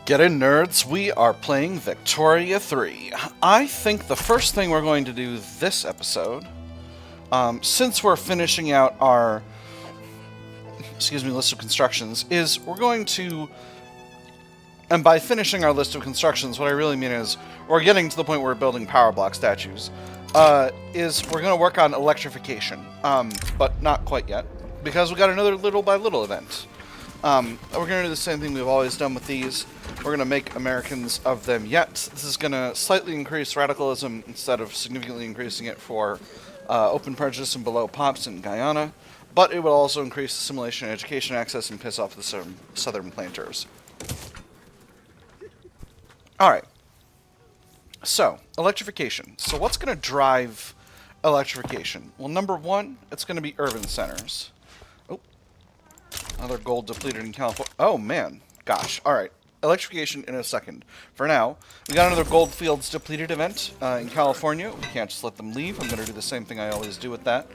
Get in, nerds. We are playing Victoria 3. I think the first thing we're going to do this episode, since we're finishing out our, list of constructions, is we're going to, and by finishing our list of constructions, what I really mean is we're getting to the point where we're building power block statues, is we're going to work on electrification, but not quite yet, because we got another little by little event. We're going to do the same thing we've always done with these. We're going to make Americans of them yet. This is going to slightly increase radicalism instead of significantly increasing it for open prejudice and below pops in Guyana, but it will also increase assimilation and education access and piss off the southern planters. Alright. So, electrification. So what's going to drive electrification? Well, number one, it's going to be urban centers. Another gold depleted in California. Oh, man. Gosh. Alright. Electrification in a second. For now, we got another gold fields depleted event in California. We can't just let them leave. I'm going to do the same thing I always do with that.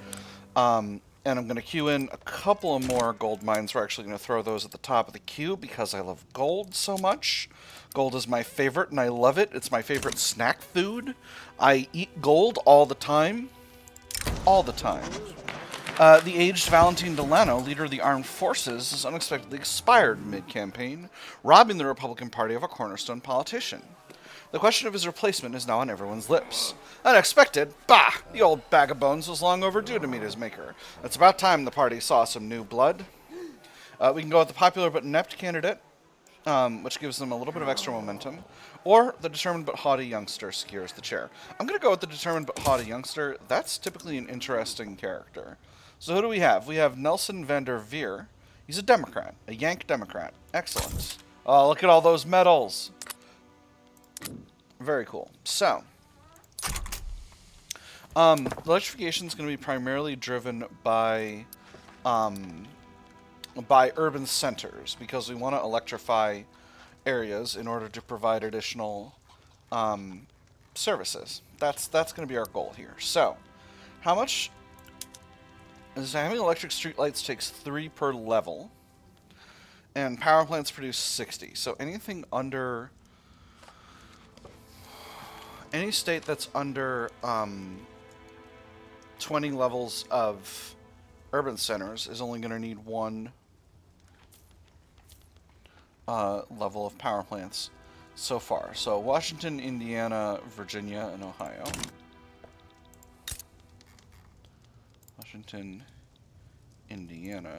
And I'm going to queue in a couple of more gold mines. We're actually going to throw those at the top of the queue because I love gold so much. Gold is my favorite, and I love it. It's my favorite snack food. I eat gold all the time. All the time. The aged Valentin Delano, leader of the armed forces, has unexpectedly expired mid-campaign, robbing the Republican Party of a cornerstone politician. The question of his replacement is now on everyone's lips. Unexpected? Bah! The old bag of bones was long overdue to meet his maker. It's about time the party saw some new blood. We can go with the popular but inept candidate, which gives them a little bit of extra momentum, or the determined but haughty youngster secures the chair. I'm going to go with the determined but haughty youngster. That's typically an interesting character. So who do we have? We have Nelson van der Veer. He's a Democrat, a Yank Democrat. Excellent. Oh, look at all those medals. Very cool. So, electrification is going to be primarily driven by urban centers because we want to electrify areas in order to provide additional services. That's going to be our goal here. So, how much? Having electric streetlights takes 3 per level, and power plants produce 60. So anything under, any state that's under 20 levels of urban centers is only going to need 1 level of power plants so far. So Washington, Indiana, Virginia, and Ohio. Washington, Indiana.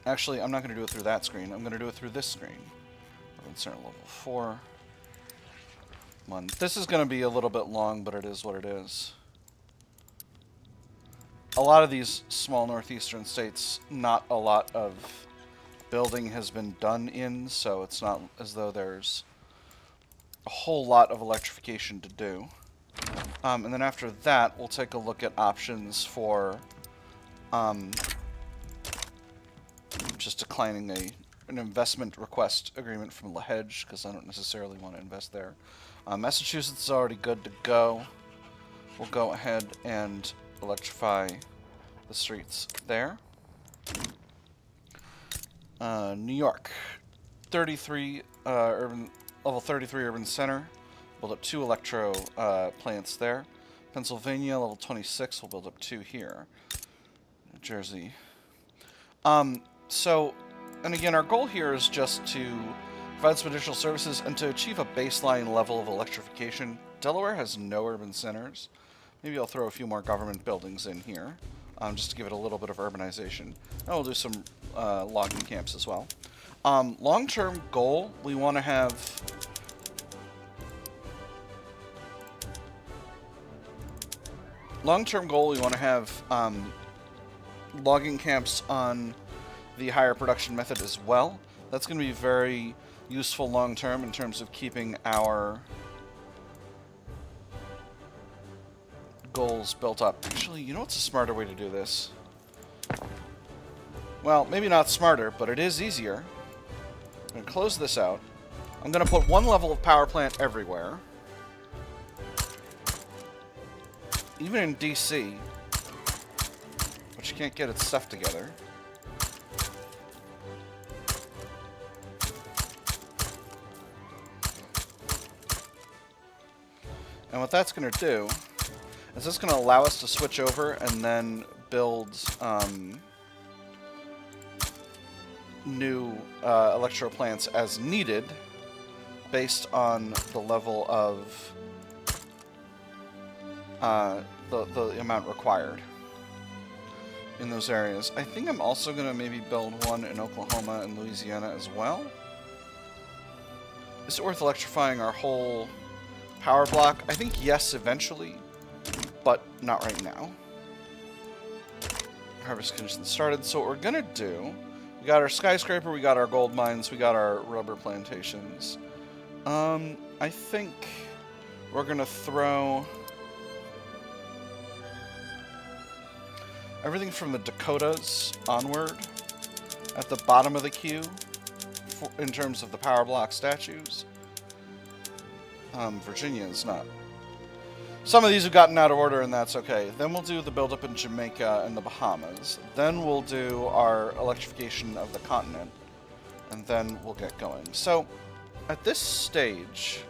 Actually, I'm not going to do it through that screen. I'm going to do it through this screen. Urban Center level 4. This is going to be a little bit long, but it is what it is. A lot of these small northeastern states, not a lot of building has been done in, so it's not as though there's a whole lot of electrification to do. And then after that, we'll take a look at options for just declining an investment request agreement from La Hedge, because I don't necessarily want to invest there. Massachusetts is already good to go. We'll go ahead and electrify the streets there. New York, 33 level 33 urban center. Build up 2 electro plants there. Pennsylvania, level 26, we'll build up 2 here. New Jersey. So, and again, our goal here is just to provide some additional services and to achieve a baseline level of electrification. Delaware has no urban centers. Maybe I'll throw a few more government buildings in here, just to give it a little bit of urbanization. And we'll do some logging camps as well. Long-term goal, we want to have logging camps on the higher production method as well. That's going to be very useful long-term in terms of keeping our goals built up. Actually, you know what's a smarter way to do this? Well, maybe not smarter, but it is easier. I'm going to close this out. I'm going to put 1 level of power plant everywhere. Even in DC, which can't get its stuff together. And what that's going to do is it's going to allow us to switch over and then build new electro plants as needed based on the level of the amount required in those areas. I think I'm also going to maybe build one in Oklahoma and Louisiana as well. Is it worth electrifying our whole power block? I think yes, eventually, but not right now. Harvest conditions started. So what we're going to do, we got our skyscraper, we got our gold mines, we got our rubber plantations. I think we're going to throw everything from the Dakotas onward at the bottom of the queue in terms of the power block statues. Virginia is not. Some of these have gotten out of order, and that's okay. Then we'll do the buildup in Jamaica and the Bahamas. Then we'll do our electrification of the continent, and then we'll get going. So, at this stage,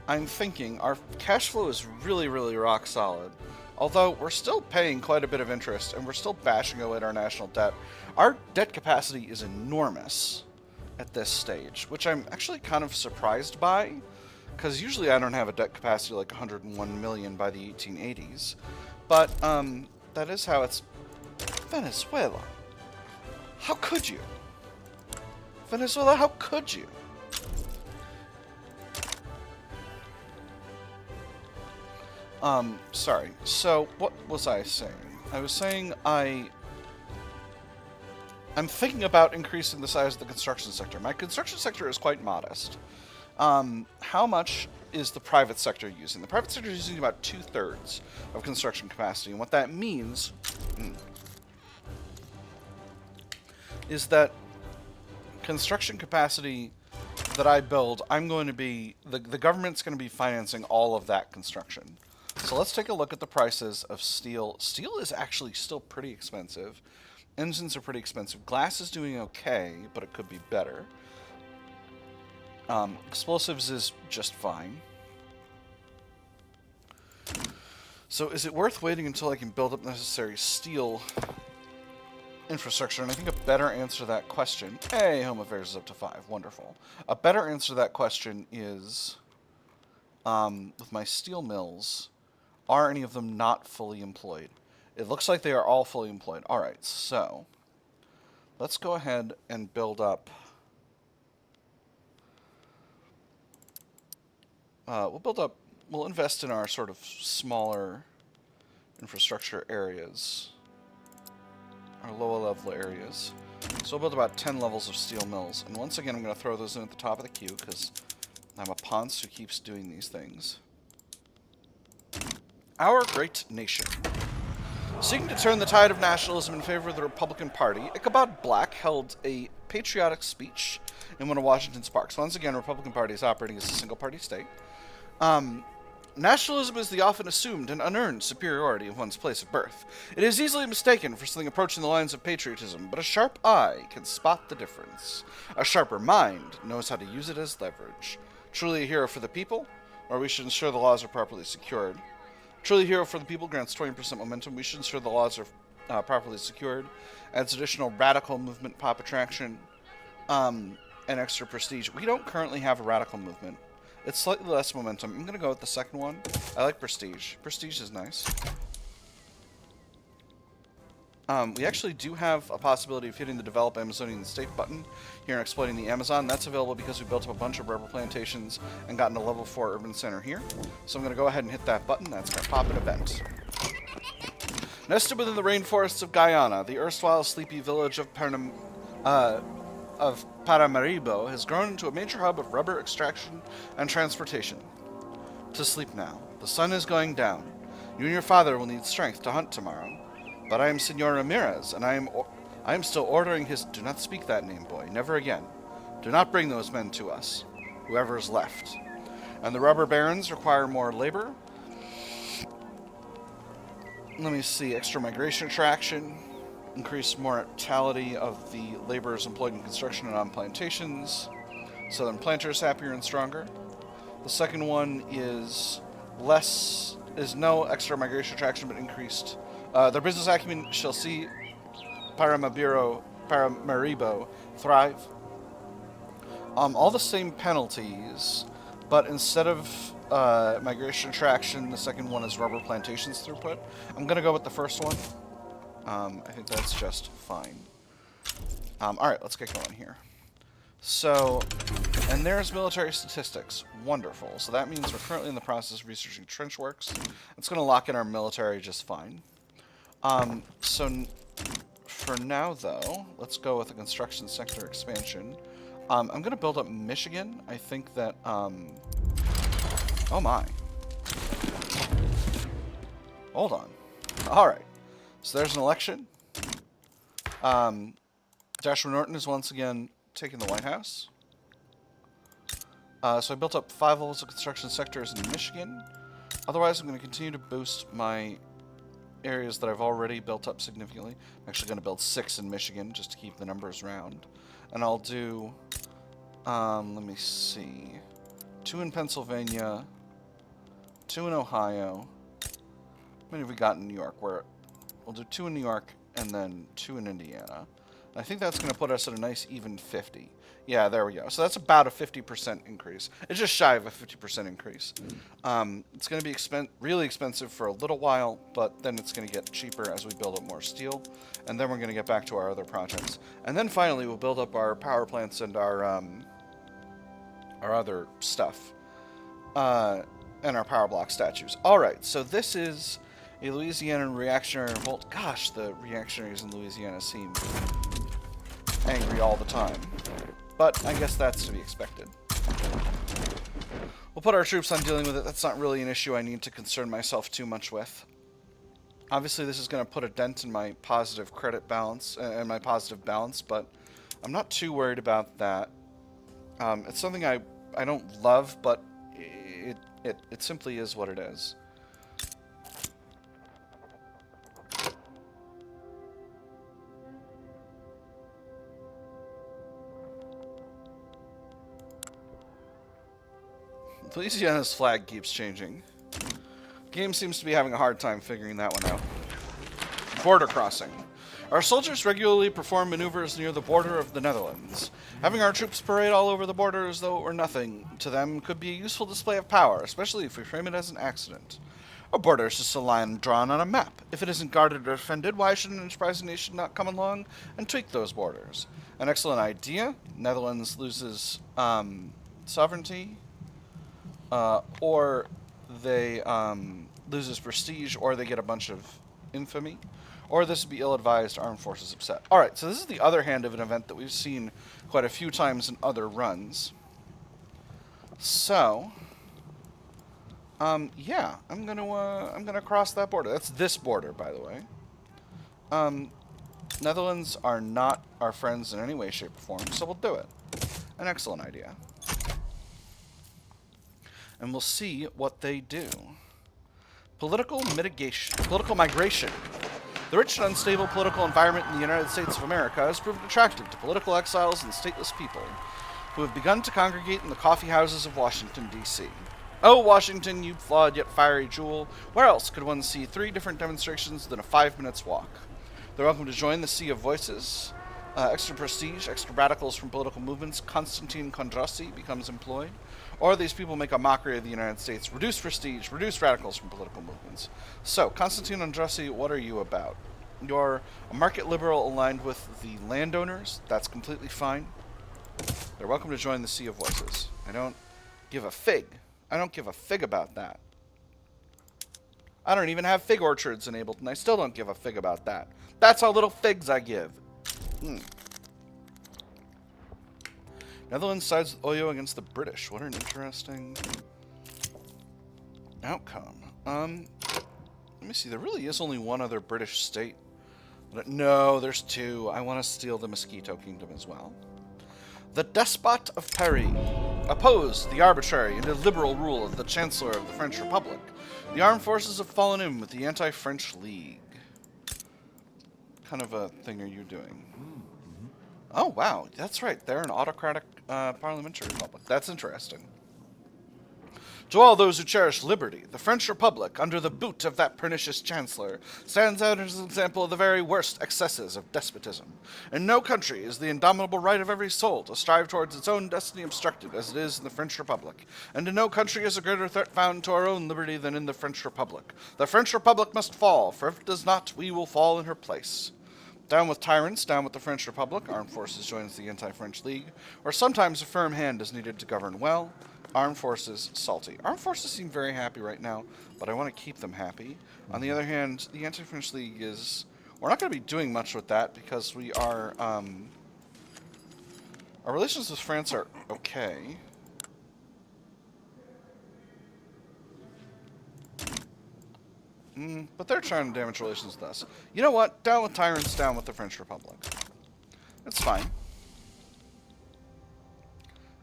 I'm thinking our cash flow is really, really rock solid. Although we're still paying quite a bit of interest, and we're still bashing away at our national debt. Our debt capacity is enormous at this stage, which I'm actually kind of surprised by, because usually I don't have a debt capacity like 101 million by the 1880s. But that is how it's. Venezuela. How could you? Venezuela, how could you? Sorry. So, what was I saying? I was saying I'm thinking about increasing the size of the construction sector. My construction sector is quite modest. How much is the private sector using? The private sector is using about 2/3 of construction capacity. And what that means is that construction capacity that I build, I'm going to be, the government's going to be financing all of that construction. So let's take a look at the prices of steel. Steel is actually still pretty expensive. Engines are pretty expensive. Glass is doing okay, but it could be better. Explosives is just fine. So is it worth waiting until I can build up necessary steel infrastructure? And I think a better answer to that question... Hey, Home Affairs is up to 5. Wonderful. A better answer to that question is... with my steel mills, are any of them not fully employed? It looks like they are all fully employed. Alright, so... let's go ahead and build up... we'll invest in our sort of smaller infrastructure areas. Our lower level areas. So we'll build about 10 levels of steel mills. And once again, I'm going to throw those in at the top of the queue, because I'm a ponce who keeps doing these things. Our great nation. Seeking to turn the tide of nationalism in favor of the Republican Party, Ichabod Black held a patriotic speech in one of Washington's parks. Once again, the Republican Party is operating as a single-party state. Nationalism is the often assumed and unearned superiority of one's place of birth. It is easily mistaken for something approaching the lines of patriotism, but a sharp eye can spot the difference. A sharper mind knows how to use it as leverage. Truly a hero for the people, or we should ensure the laws are properly secured. Truly a hero for the people grants 20% momentum. We should ensure the laws are properly secured. Adds additional radical movement pop attraction, and extra prestige. We don't currently have a radical movement. It's slightly less momentum. I'm going to go with the second one. I like prestige. Prestige is nice. We actually do have a possibility of hitting the Develop Amazonian State button here and exploiting the Amazon. That's available because we built up a bunch of rubber plantations and gotten a level 4 urban center here. So I'm going to go ahead and hit that button. That's going to pop an event. Nested within the rainforests of Guyana, the erstwhile sleepy village of Paramaribo has grown into a major hub of rubber extraction and transportation. To sleep now. The sun is going down. You and your father will need strength to hunt tomorrow. But I am Senor Ramirez, and I am still ordering his... Do not speak that name, boy. Never again. Do not bring those men to us. Whoever is left. And the rubber barons require more labor. Let me see. Extra migration attraction. Increase mortality of the laborers employed in construction and on plantations. Southern planters happier and stronger. The second one is less is no extra migration attraction, but increased. Their business acumen shall see Paramaribo thrive. All the same penalties, but instead of migration attraction, the second one is rubber plantations throughput. I'm gonna go with the first one. I think that's just fine. Alright, let's get going here. So, and there's military statistics. Wonderful. So that means we're currently in the process of researching trench works. It's going to lock in our military just fine. So for now, though, let's go with the construction sector expansion. I'm going to build up Michigan. I think that, oh my. Hold on. Alright. So there's an election. Joshua Norton is once again taking the White House. So I built up 5 levels of construction sectors in Michigan. Otherwise, I'm going to continue to boost my areas that I've already built up significantly. I'm actually going to build 6 in Michigan just to keep the numbers round. And I'll do, let me see, 2 in Pennsylvania, 2 in Ohio. How many have we got in New York? We'll do 2 in New York and then 2 in Indiana. I think that's going to put us at a nice even 50. Yeah, there we go. So that's about a 50% increase. It's just shy of a 50% increase. It's going to be really expensive for a little while, but then it's going to get cheaper as we build up more steel. And then we're going to get back to our other projects. And then finally, we'll build up our power plants and our other stuff. And our power block statues. All right, so this is a Louisiana reactionary revolt. Gosh, the reactionaries in Louisiana seem angry all the time. But I guess that's to be expected. We'll put our troops on dealing with it. That's not really an issue I need to concern myself too much with. Obviously, this is going to put a dent in my positive credit balance and my positive balance, but I'm not too worried about that. It's something I don't love, but it simply is what it is. Louisiana's flag keeps changing. Game seems to be having a hard time figuring that one out. Border crossing. Our soldiers regularly perform maneuvers near the border of the Netherlands. Having our troops parade all over the border as though it were nothing to them could be a useful display of power, especially if we frame it as an accident. A border is just a line drawn on a map. If it isn't guarded or defended, why should an enterprising nation not come along and tweak those borders? An excellent idea. Netherlands loses sovereignty. Or they loses prestige, or they get a bunch of infamy, or this would be ill-advised, armed forces upset. Alright, so this is the other hand of an event that we've seen quite a few times in other runs. So, yeah, I'm gonna cross that border. That's this border, by the way. Netherlands are not our friends in any way, shape, or form, so we'll do it. An excellent idea. And we'll see what they do. Political migration. The rich and unstable political environment in the United States of America has proven attractive to political exiles and stateless people who have begun to congregate in the coffee houses of Washington, D.C. Oh, Washington, you flawed yet fiery jewel, where else could one see 3 different demonstrations within a 5 minutes walk? They're welcome to join the Sea of Voices. Extra prestige, extra radicals from political movements. Constantine Kondrassi becomes employed. Or these people make a mockery of the United States. Reduce prestige, reduce radicals from political movements. So, Constantine Kondrassi, what are you about? You're a market liberal aligned with the landowners. That's completely fine. They're welcome to join the Sea of Voices. I don't give a fig. I don't give a fig about that. I don't even have fig orchards enabled, and I still don't give a fig about that. That's how little figs I give. Netherlands sides with Oyo against the British. What an interesting outcome. Let me see. There really is only one other British state. No, there's 2. I want to steal the Mosquito Kingdom as well. The Despot of Paris opposed the arbitrary and illiberal rule of the Chancellor of the French Republic. The armed forces have fallen in with the Anti-French League. What kind of a thing are you doing? Oh, wow. That's right. They're an autocratic parliamentary republic. That's interesting. To all those who cherish liberty, the French Republic, under the boot of that pernicious chancellor, stands out as an example of the very worst excesses of despotism. In no country is the indomitable right of every soul to strive towards its own destiny obstructed as it is in the French Republic, and in no country is a greater threat found to our own liberty than in the French Republic. The French Republic must fall, for if it does not, we will fall in her place. Down with tyrants, down with the French Republic. Armed Forces joins the Anti-French League, where sometimes a firm hand is needed to govern well. Armed Forces, salty. Armed Forces seem very happy right now, but I want to keep them happy. On the other hand, the Anti-French League is... We're not going to be doing much with that because we are... Our relations with France are okay. But they're trying to damage relations with us. You know what? Down with tyrants, down with the French Republic. It's fine.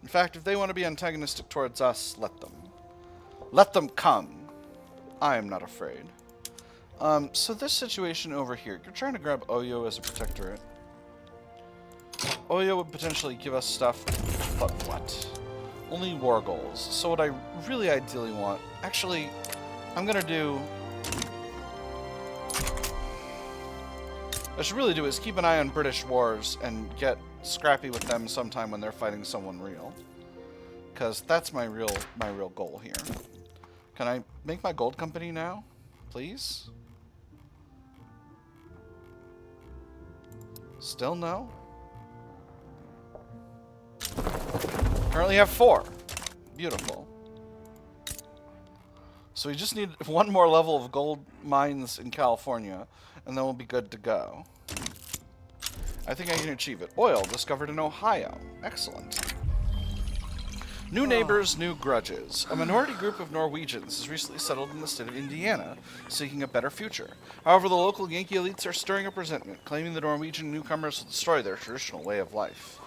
In fact, if they want to be antagonistic towards us, let them. Let them come. I am not afraid. So this situation over here, you're trying to grab Oyo as a protectorate. Oyo would potentially give us stuff, but what? Only war goals. So what I really ideally want... Actually, I'm going to do... What I should really do is keep an eye on British wars and get scrappy with them sometime when they're fighting someone real. Because that's my real goal here. Can I make my gold company now? Please? Still no? Currently have 4. Beautiful. So we just need one more level of gold mines in California, and then we'll be good to go. I think I can achieve it. Oil discovered in Ohio. Excellent. New neighbors, new grudges. A minority group of Norwegians has recently settled in the state of Indiana, seeking a better future. However, the local Yankee elites are stirring up resentment, claiming the Norwegian newcomers will destroy their traditional way of life.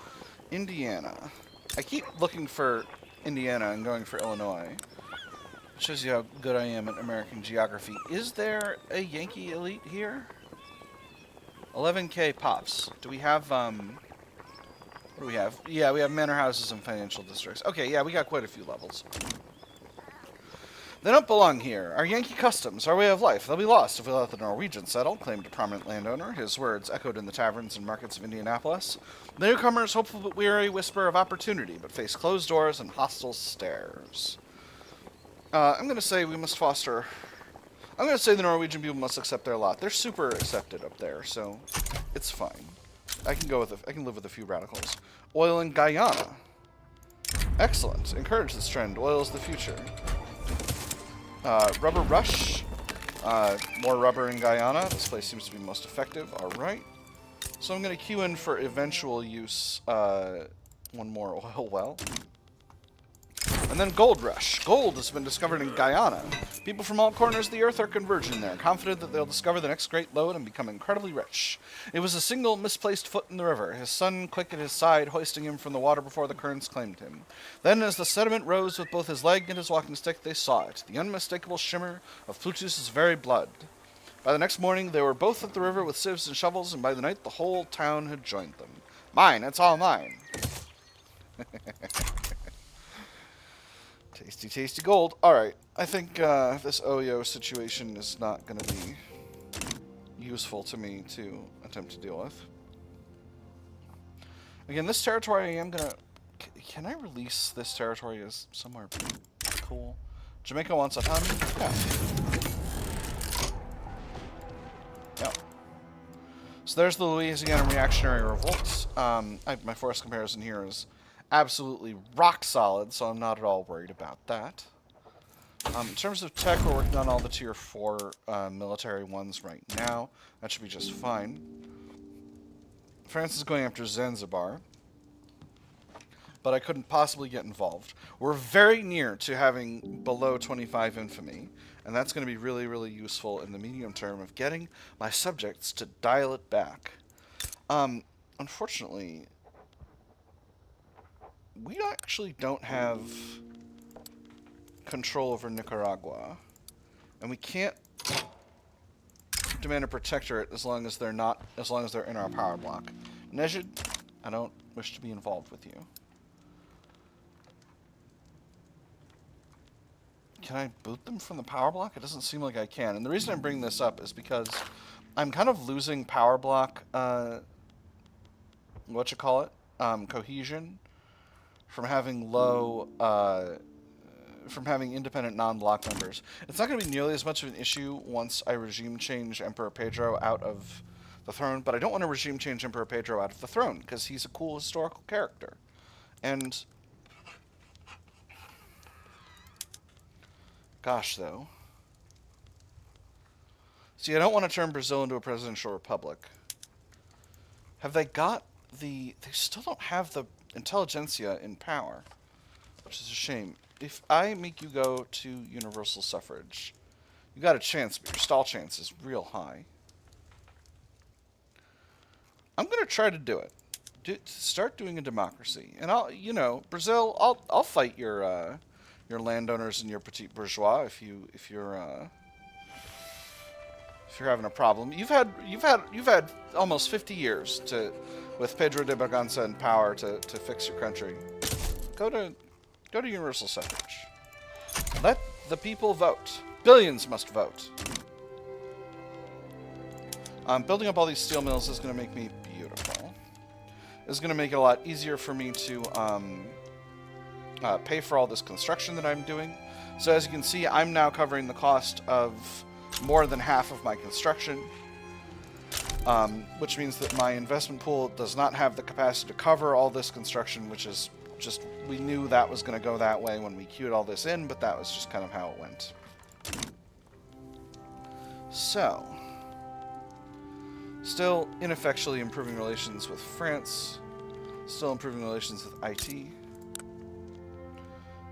Indiana. I keep looking for Indiana and going for Illinois. Shows you how good I am at American geography. Is there a Yankee elite here? 11k pops. Do we have, what do we have? Yeah, we have manor houses and financial districts. Okay, yeah, we got quite a few levels. They don't belong here. Our Yankee customs, our way of life, they'll be lost if we let the Norwegians settle, claimed a prominent landowner. His words echoed in the taverns and markets of Indianapolis. The newcomers, hopeful but weary, whisper of opportunity, but face closed doors and hostile stares. I'm going to say we must foster... I'm going to say the Norwegian people must accept their lot. They're super accepted up there, so it's fine. I can live with a few radicals. Oil in Guyana. Excellent. Encourage this trend. Oil is the future. Rubber rush. More rubber in Guyana. This place seems to be most effective. All right. So I'm going to queue in for eventual use. One more oil well. And then Gold Rush. Gold has been discovered in Guyana. People from all corners of the earth are converging there, confident that they'll discover the next great lode and become incredibly rich. It was a single misplaced foot in the river, his son quick at his side, hoisting him from the water before the currents claimed him. Then, as the sediment rose with both his leg and his walking stick, they saw it, the unmistakable shimmer of Plutus's very blood. By the next morning, they were both at the river with sieves and shovels, and by the night, the whole town had joined them. Mine, it's all mine. Tasty, tasty gold. Alright, I think this Oyo situation is not going to be useful to me to attempt to deal with. Again, this territory I am going to... Can I release this territory as somewhere cool? Jamaica wants autonomy? Yeah. Yeah. So there's the Louisiana reactionary revolts. My force comparison here is absolutely rock solid, so I'm not at all worried about that. In terms of tech, we're working on all the tier 4 military ones right now. That should be just fine. France is going after Zanzibar, but I couldn't possibly get involved. We're very near to having below 25 infamy, and that's going to be really, really useful in the medium term of getting my subjects to dial it back. Unfortunately, we actually don't have control over Nicaragua, and we can't demand a protectorate as long as they're in our power block. Nejid, I don't wish to be involved with you. Can I boot them from the power block? It doesn't seem like I can. And the reason I'm bringing this up is because I'm kind of losing power block, cohesion from having from having independent non-block members. It's not going to be nearly as much of an issue once I regime change Emperor Pedro out of the throne, but I don't want to regime change Emperor Pedro out of the throne, because he's a cool historical character. And gosh, though. See, I don't want to turn Brazil into a presidential republic. Have they got the... They still don't have the intelligentsia in power, which is a shame. If I make you go to universal suffrage, you got a chance, but your stall chance is real high. I'm going to try to do it. Start doing a democracy. And Brazil, I'll fight your landowners and your petit bourgeois if you're having a problem. You've had almost 50 years with Pedro de Bragança in power to fix your country. Go to universal suffrage. Let the people vote. Billions must vote. Building up all these steel mills is going to make me beautiful. It's going to make it a lot easier for me to pay for all this construction that I'm doing. So as you can see, I'm now covering the cost of more than half of my construction, which means that my investment pool does not have the capacity to cover all this construction, which is just, we knew that was going to go that way when we queued all this in, but that was just kind of how it went. So, still ineffectually improving relations with France, still improving relations with IT.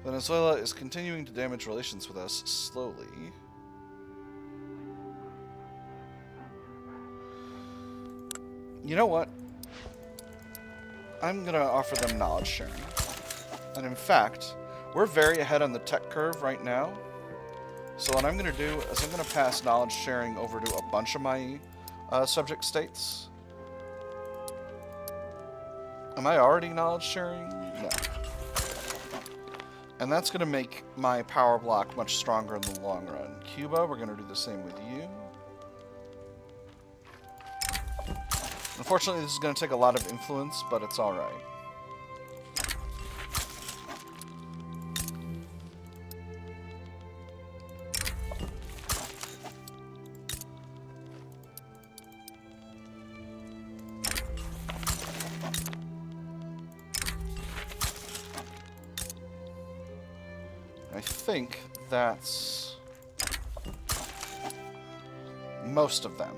Venezuela is continuing to damage relations with us slowly. You know what? I'm going to offer them knowledge sharing. And in fact, we're very ahead on the tech curve right now. So what I'm going to do is I'm going to pass knowledge sharing over to a bunch of my subject states. Am I already knowledge sharing? No. And that's going to make my power block much stronger in the long run. Cuba, we're going to do the same with you. Unfortunately, this is going to take a lot of influence, but it's alright. I think that's most of them.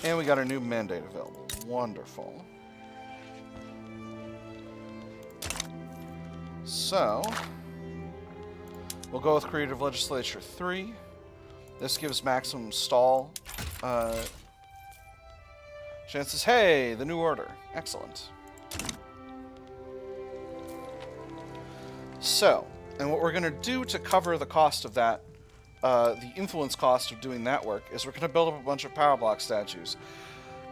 And we got a new mandate available. Wonderful. So, we'll go with Creative Legislature 3. This gives maximum stall chances. Hey, the new order. Excellent. So, and what we're going to do to cover the cost of that, the influence cost of doing that work, is we're going to build up a bunch of power block statues.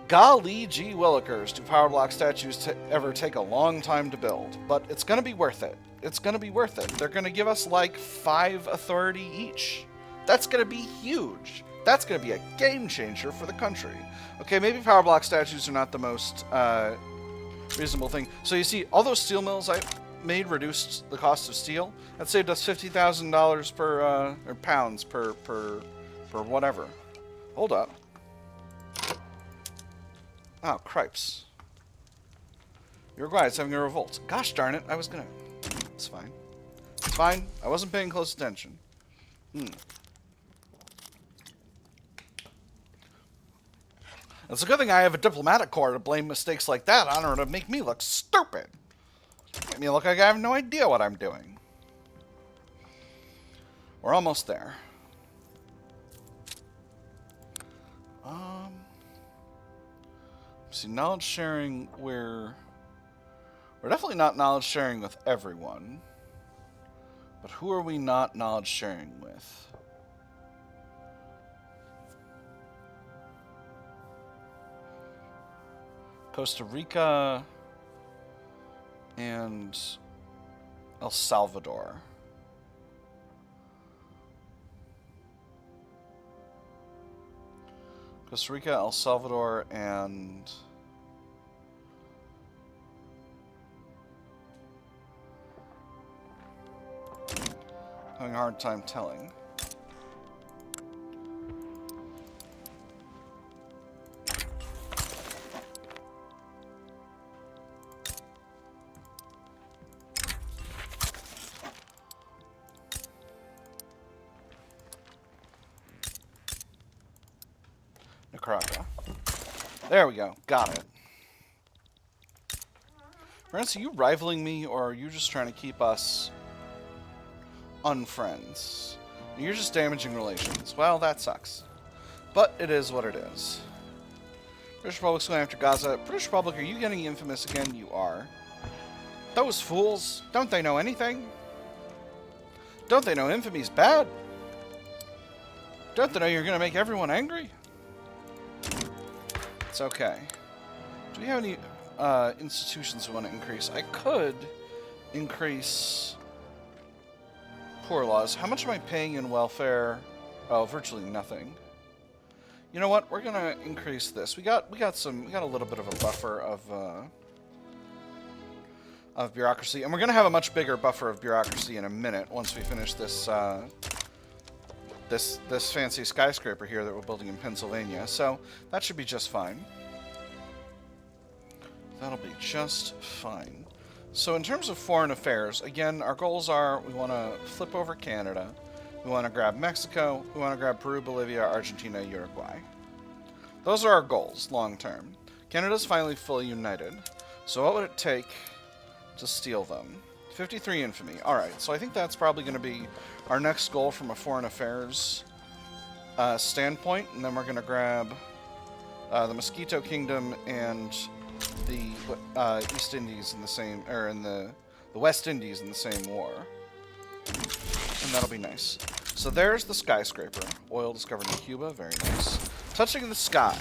Golly gee willikers, do power block statues ever take a long time to build, but it's going to be worth it. It's going to be worth it. They're going to give us like 5 authority each. That's going to be huge. That's going to be a game changer for the country. Okay, maybe power block statues are not the most reasonable thing. So you see, all those steel mills I made reduced the cost of steel. That saved us $50,000 per, or pounds per whatever. Hold up. Oh, cripes. Uruguay is having a revolt. Gosh darn it, I was gonna... It's fine. It's fine. I wasn't paying close attention. It's a good thing I have a diplomatic corps to blame mistakes like that on, or to make me look stupid. Make me look like I have no idea what I'm doing. We're almost there. See, knowledge sharing, we're definitely not knowledge sharing with everyone. But who are we not knowledge sharing with? Costa Rica. and El Salvador. Costa Rica, El Salvador, and having a hard time telling. Nicaragua. There we go. Got it. France, are you rivaling me, or are you just trying to keep us unfriends? You're just damaging relations. Well, that sucks. But it is what it is. British Republic's going after Gaza. British Republic, are you getting infamous again? You are. Those fools. Don't they know anything? Don't they know infamy's bad? Don't they know you're going to make everyone angry? It's okay. Do we have any institutions we want to increase? I could increase poor laws. How much am I paying in welfare? Oh, virtually nothing. You know what? We're gonna increase this. We got a little bit of a buffer of bureaucracy, and we're gonna have a much bigger buffer of bureaucracy in a minute once we finish this this fancy skyscraper here that we're building in Pennsylvania. So that should be just fine. That'll be just fine. So in terms of foreign affairs, again, our goals are we want to flip over Canada, we want to grab Mexico, we want to grab Peru, Bolivia, Argentina, Uruguay. Those are our goals, long term. Canada's finally fully united. So what would it take to steal them? 53 infamy. Alright, so I think that's probably going to be our next goal from a foreign affairs standpoint. And then we're going to grab the Mosquito Kingdom and the East Indies in the same, or in the West Indies in the same war. And that'll be nice. So there's the skyscraper. Oil discovered in Cuba. Very nice. Touching the sky.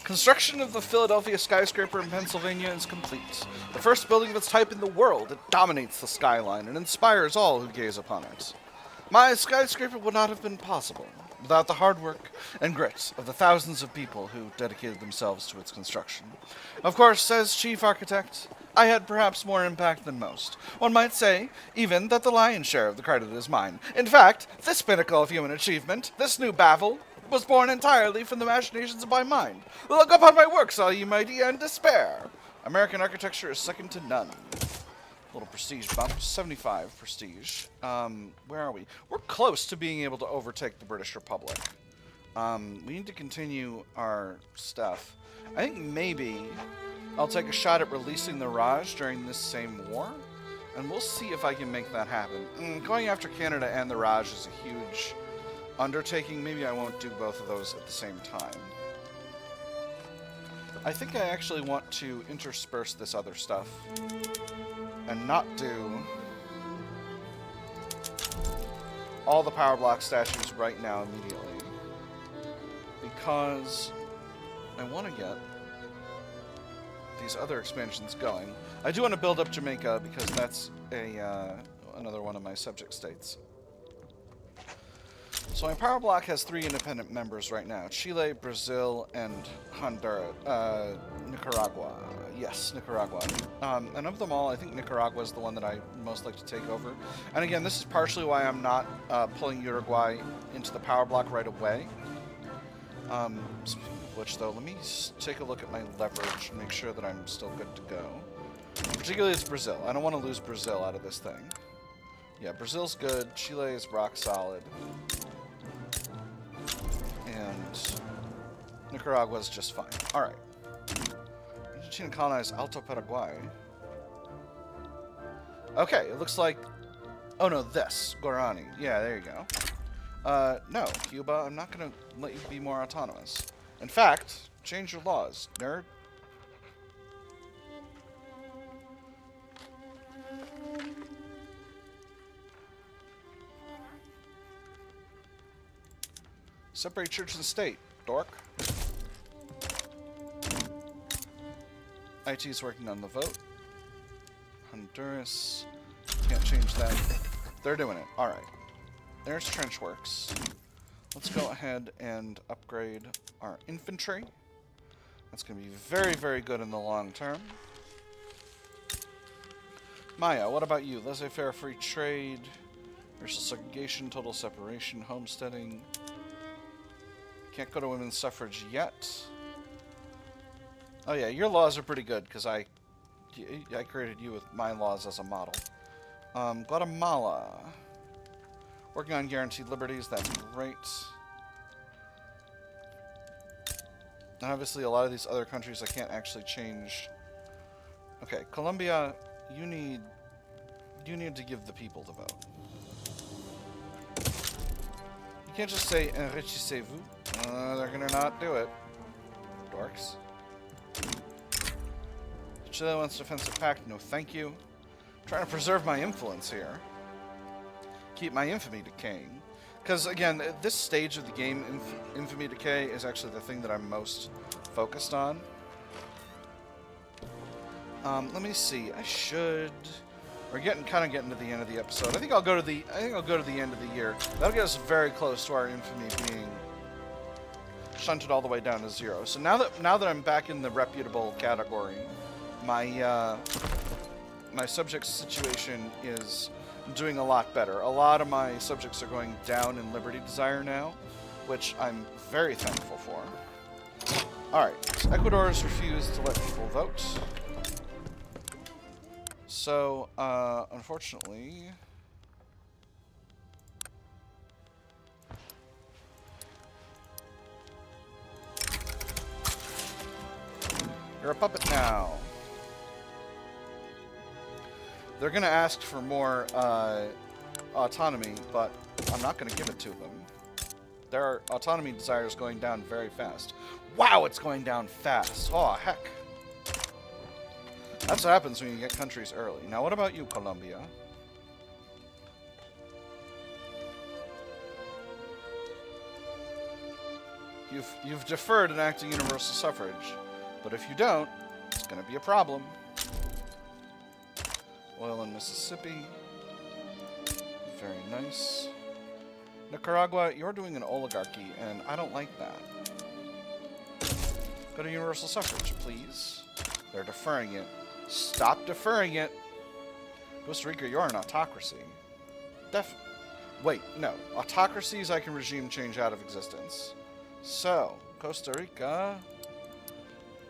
Construction of the Philadelphia skyscraper in Pennsylvania is complete. The first building of its type in the world, it dominates the skyline and inspires all who gaze upon it. My skyscraper would not have been possible without the hard work and grit of the thousands of people who dedicated themselves to its construction. Of course, as chief architect, I had perhaps more impact than most. One might say, even, that the lion's share of the credit is mine. In fact, this pinnacle of human achievement, this new Babel, was born entirely from the machinations of my mind. Look upon my works, all ye mighty, and despair. American architecture is second to none. Little prestige bump, 75 prestige. Where are we? We're close to being able to overtake the British Republic. We need to continue our stuff. I think maybe I'll take a shot at releasing the Raj during this same war, and we'll see if I can make that happen. Going after Canada and the Raj is a huge undertaking. Maybe I won't do both of those at the same time. I think I actually want to intersperse this other stuff and not do all the power block statues right now immediately, because I want to get these other expansions going. I do want to build up Jamaica because that's another one of my subject states. So my power block has 3 independent members right now: Chile, Brazil, and Honduras. Nicaragua. Yes, Nicaragua. And of them all, I think Nicaragua is the one that I most like to take over. And again, this is partially why I'm not pulling Uruguay into the power block right away. Speaking of which, though, let me take a look at my leverage and make sure that I'm still good to go. Particularly it's Brazil. I don't want to lose Brazil out of this thing. Yeah, Brazil's good. Chile is rock solid. And Nicaragua's just fine. Alright. Argentina colonized Alto Paraguay. Okay, it looks like... Oh no, this. Guarani. Yeah, there you go. No, Cuba, I'm not going to let you be more autonomous. In fact, change your laws, nerd. Separate church and state, dork. IT is working on the vote. Honduras. Can't change that. They're doing it. Alright. There's trench works. Let's go ahead and upgrade our infantry. That's going to be very, very good in the long term. Maya, what about you? Laissez-faire, free trade, racial segregation, total separation, homesteading. Can't go to women's suffrage yet. Oh yeah, your laws are pretty good because I created you with my laws as a model. Guatemala. Working on guaranteed liberties, that's great. And obviously a lot of these other countries I can't actually change. Okay, Colombia, you need to give the people the vote. You can't just say enrichissez-vous. They're gonna not do it. Dorks. Chile wants defensive pact. No, thank you. I'm trying to preserve my influence here. Keep my infamy decaying. Because, again, at this stage of the game, infamy decay is actually the thing that I'm most focused on. Let me see. We're kind of getting to the end of the episode. I think I'll go to the end of the year. That'll get us very close to our infamy being shunted all the way down to 0. So now that I'm back in the reputable category, my subject situation is doing a lot better. A lot of my subjects are going down in liberty desire now, which I'm very thankful for. Alright, so Ecuador has refused to let people vote. So, unfortunately... You're a puppet now. They're going to ask for more autonomy, but I'm not going to give it to them. Their autonomy desire is going down very fast. Wow, it's going down fast. Oh, heck. That's what happens when you get countries early. Now, what about you, Colombia? You've deferred enacting universal suffrage, but if you don't, it's going to be a problem. Oil in Mississippi. Very nice. Nicaragua, you're doing an oligarchy, and I don't like that. Go to universal suffrage, please. They're deferring it. Stop deferring it. Costa Rica, you're an autocracy. Wait, no. Autocracies I can regime change out of existence. So, Costa Rica.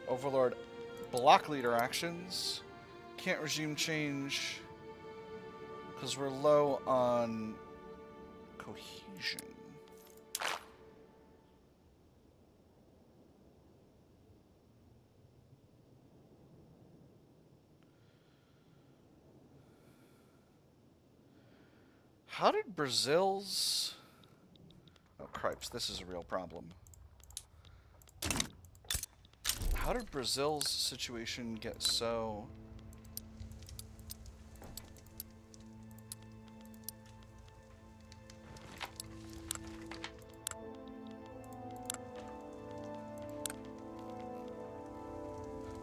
Overlord block leader actions. Can't regime change because we're low on cohesion. How did Brazil's... Oh, cripes, this is a real problem. How did Brazil's situation get so...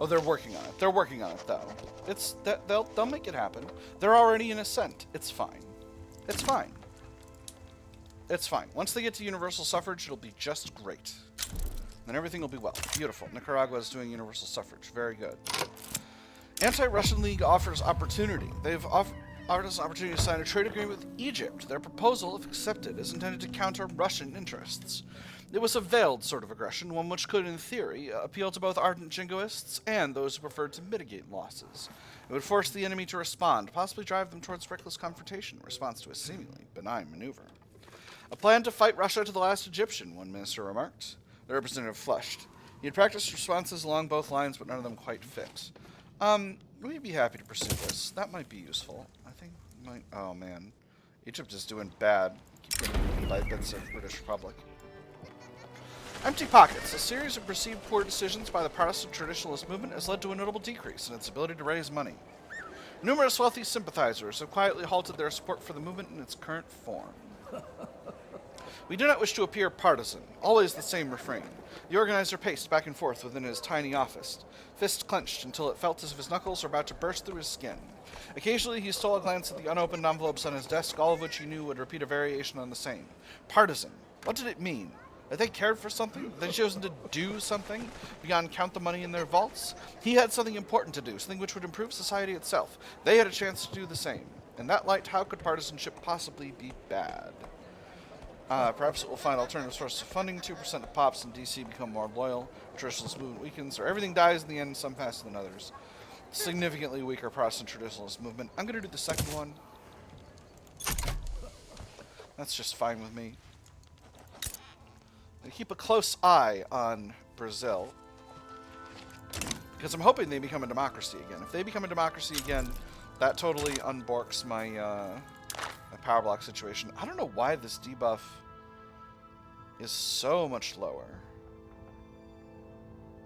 Oh, they're working on it. They're working on it, though. They'll make it happen. They're already in ascent. It's fine. It's fine. It's fine. Once they get to universal suffrage, it'll be just great. Then everything will be well. Beautiful. Nicaragua is doing universal suffrage. Very good. Anti-Russian League offers opportunity. They've offered us an opportunity to sign a trade agreement with Egypt. Their proposal, if accepted, is intended to counter Russian interests. It was a veiled sort of aggression, one which could, in theory, appeal to both ardent jingoists and those who preferred to mitigate losses. It would force the enemy to respond, possibly drive them towards reckless confrontation in response to a seemingly benign maneuver. A plan to fight Russia to the last Egyptian, one minister remarked. The representative flushed. He had practiced responses along both lines, but none of them quite fit. We'd be happy to pursue this. That might be useful. I think might... Oh, man. Egypt is doing bad. Keep getting beaten by bits of British Republic. Empty pockets. A series of perceived poor decisions by the Protestant traditionalist movement has led to a notable decrease in its ability to raise money. Numerous wealthy sympathizers have quietly halted their support for the movement in its current form. We do not wish to appear partisan. Always the same refrain. The organizer paced back and forth within his tiny office, fist clenched until it felt as if his knuckles were about to burst through his skin. Occasionally he stole a glance at the unopened envelopes on his desk, all of which he knew would repeat a variation on the same. Partisan. What did it mean? That they cared for something? That they'd chosen to do something beyond count the money in their vaults? He had something important to do, something which would improve society itself. They had a chance to do the same. In that light, how could partisanship possibly be bad? Perhaps it will find alternative sources of funding. 2% of pops in DC become more loyal. Traditionalist movement weakens, or everything dies in the end, some faster than others. Significantly weaker Protestant traditionalist movement. I'm going to do the second one. That's just fine with me. I keep a close eye on Brazil, because I'm hoping they become a democracy again. If they become a democracy again, that totally unborks my my power block situation. I don't know why this debuff is so much lower,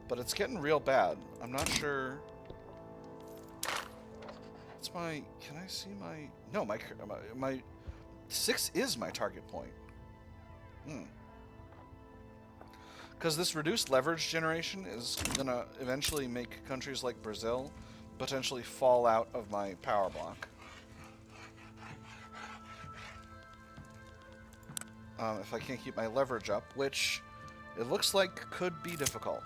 but it's getting real bad. I'm not sure. What's my? Can I see my? No, my 6 is my target point. Because this reduced leverage generation is going to eventually make countries like Brazil potentially fall out of my power block. If I can't keep my leverage up, which it looks like could be difficult.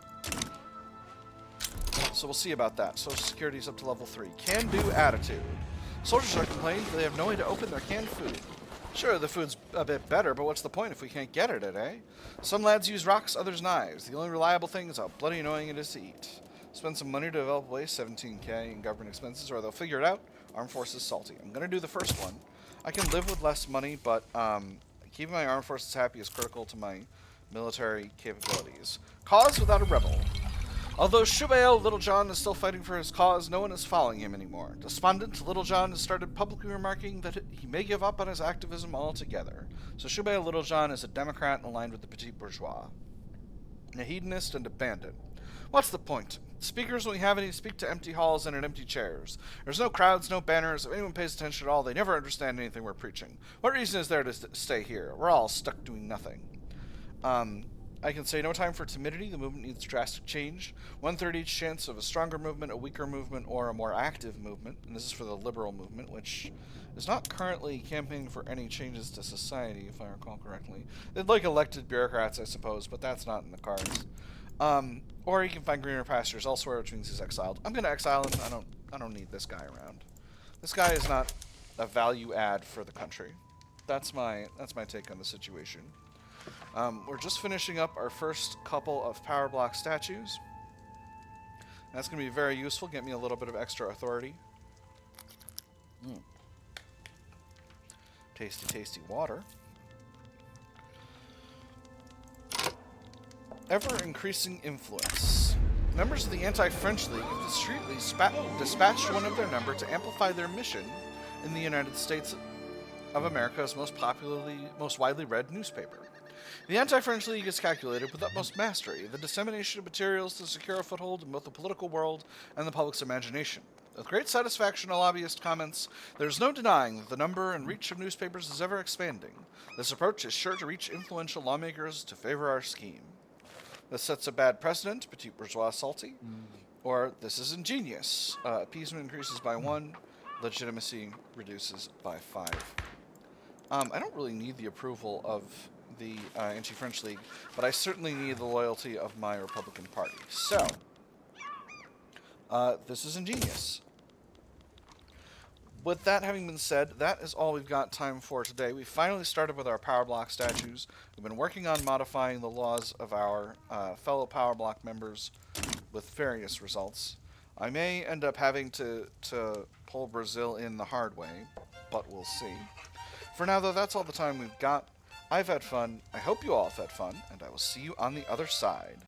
So we'll see about that. Social Security is up to level 3. Can-do attitude. Soldiers are complaining that they have no way to open their canned food. Sure, the food's a bit better, but what's the point if we can't get at it, eh? Some lads use rocks, others knives. The only reliable thing is how bloody annoying it is to eat. Spend some money to develop a way, 17k in government expenses, or they'll figure it out. Armed forces salty. I'm going to do the first one. I can live with less money, but keeping my armed forces happy is critical to my military capabilities. Cause without a rebel. Although Shubael Littlejohn is still fighting for his cause, no one is following him anymore. Despondent, Littlejohn has started publicly remarking that he may give up on his activism altogether. So Shubael Littlejohn is a Democrat aligned with the petit bourgeois. A hedonist and a bandit. What's the point? Speakers, when we have any, speak to empty halls and at empty chairs. There's no crowds, no banners. If anyone pays attention at all, they never understand anything we're preaching. What reason is there to stay here? We're all stuck doing nothing. I can say no time for timidity. The movement needs drastic change. 1/3 each chance of a stronger movement, a weaker movement, or a more active movement. And this is for the liberal movement, which is not currently campaigning for any changes to society, if I recall correctly. They'd like elected bureaucrats, I suppose, but that's not in the cards. Or he can find greener pastures elsewhere, which means he's exiled. I'm going to exile him. I don't need this guy around. This guy is not a value add for the country. That's my take on the situation. We're just finishing up our first couple of power block statues. That's going to be very useful. Get me a little bit of extra authority. Tasty, tasty water. Ever-increasing influence. Members of the Anti-French League have discreetly dispatched one of their number to amplify their mission in the United States of America's most widely read newspaper. The Anti-French League is calculated with utmost mastery, the dissemination of materials to secure a foothold in both the political world and the public's imagination. With great satisfaction, a lobbyist comments, "There's no denying that the number and reach of newspapers is ever expanding. This approach is sure to reach influential lawmakers to favor our scheme. This sets a bad precedent, petit bourgeois salty, or this is ingenious. Appeasement increases by 1, legitimacy reduces by 5. I don't really need the approval of the Anti-French League, but I certainly need the loyalty of my Republican Party. So, this is ingenious. With that having been said, that is all we've got time for today. We finally started with our power block statues. We've been working on modifying the laws of our fellow power block members with various results. I may end up having to pull Brazil in the hard way, but we'll see. For now, though, that's all the time we've got. I've had fun. I hope you all have had fun, and I will see you on the other side.